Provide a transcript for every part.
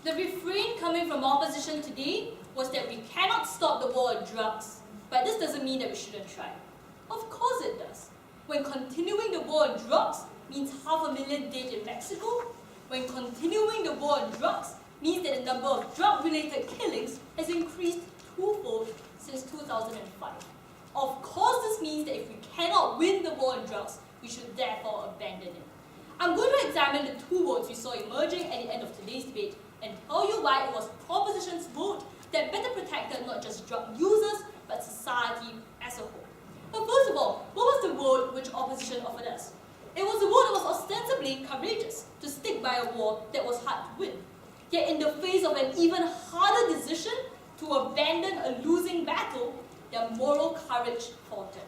The refrain coming from opposition today was that we cannot stop the war on drugs, but this doesn't mean that we shouldn't try. Of course it does. When continuing the war on drugs means 500,000 dead in Mexico, when continuing the war on drugs means that the number of drug-related killings has increased twofold since 2005. Of course this means that if we cannot win the war on drugs, we should therefore abandon it. I'm going to examine the two votes we saw emerging at the end of today's debate and tell you why it was proposition's vote that better protected not just drug users, but society as a whole. But first of all, what was the vote which opposition offered us? It was a vote that was ostensibly courageous, to stick by a war that was hard to win. Yet in the face of an even harder decision to abandon a losing battle, their moral courage faltered.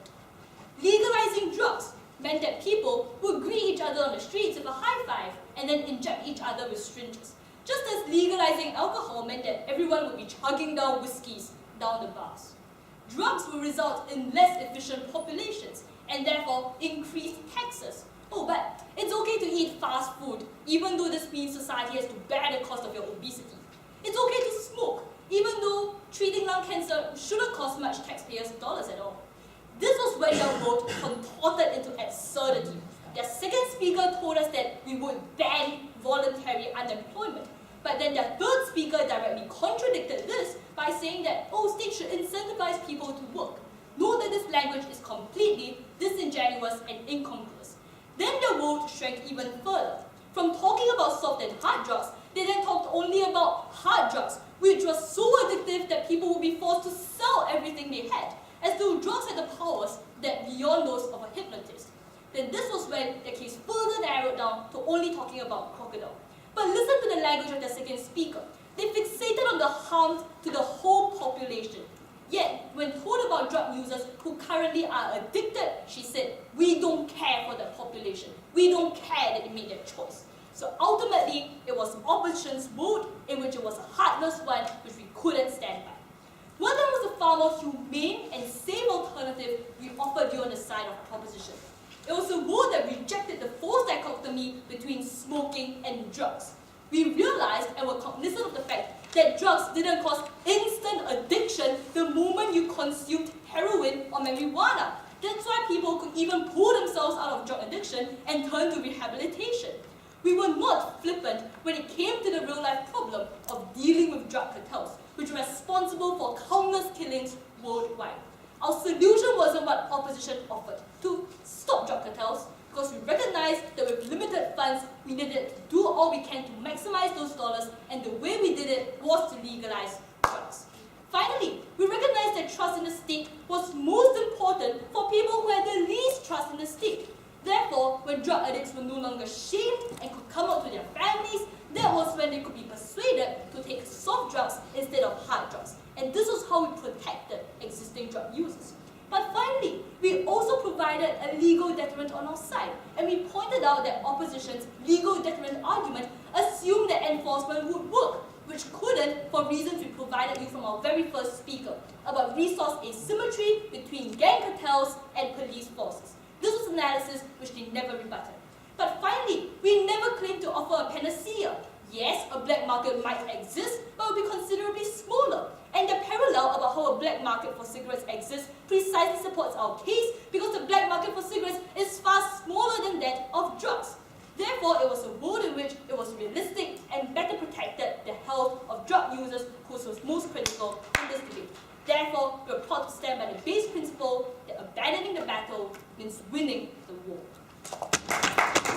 Legalizing drugs meant that people would greet each other on the streets with a high five and then inject each other with syringes. Just as legalizing alcohol meant that everyone would be chugging down whiskeys down the bars. Drugs will result in less efficient populations and therefore increased taxes. Oh, but it's okay to eat fast food, even though this means society has to bear the cost of your obesity. It's okay to smoke, even though treating lung cancer shouldn't cost much taxpayers' dollars at all. This was when their vote contorted into absurdity. Their second speaker told us that we would ban voluntary unemployment. But then their third speaker directly contradicted this by saying that, states should incentivize people to work. Note that this language is completely disingenuous and incongruous. Then their vote shrank even further. From talking about soft and hard drugs, they then talked only about hard drugs, which was so addictive that people would be forced to sell everything they had, as though drugs had the powers that beyond those of a hypnotist. Then this was when their case further narrowed down to only talking about crocodile. But listen to the language of their second speaker. They fixated on the harm to the whole population. Yet, when told about drug users who currently are addicted, she said, we don't care for the population. We don't care that they made their choice. So ultimately, it was opposition's vote in which it was a heartless one which we couldn't stand by. What then was the far more humane and safe alternative we offered you on the side of proposition? It was a vote that rejected the false dichotomy between smoking and drugs. We realized and were cognizant of the fact that drugs didn't cause instant addiction the moment you consumed heroin or marijuana. That's why people could even pull themselves out of drug addiction and turn to rehabilitation. We were not flippant when it came to the real-life problem of dealing with drug cartels, which were responsible for countless killings worldwide. Our solution wasn't what opposition offered, to stop drug cartels, because we recognized that with limited funds, we needed to do all we can to maximize those dollars, and the way we did it was to legalize drugs. Finally, we recognized that trust in the state was most important for people who had the least trust in the state. Therefore, when drug addicts were no longer shamed and could come out to their families, that was when they could be persuaded to take soft drugs instead of hard drugs. And this was how we protected existing drug users. But finally, we also provided a legal deterrent on our side, and we pointed out that opposition's legal deterrent argument assumed that enforcement would work, which couldn't for reasons we provided you from our very first speaker, about resource asymmetry between gang cartels and police forces. This was analysis which they never rebutted. But finally, we never claimed to offer a panacea. Yes, a black market might exist, but it would be considerably smaller. And the parallel about how a black market for cigarettes exists precisely supports our case because the black market for cigarettes is far smaller than that of drugs. Therefore, it was a vote in which it was realistic and better protected the health of drug users whose was most critical in this debate. Therefore, we are proud to stand by the base principle that abandoning the battle means winning the war.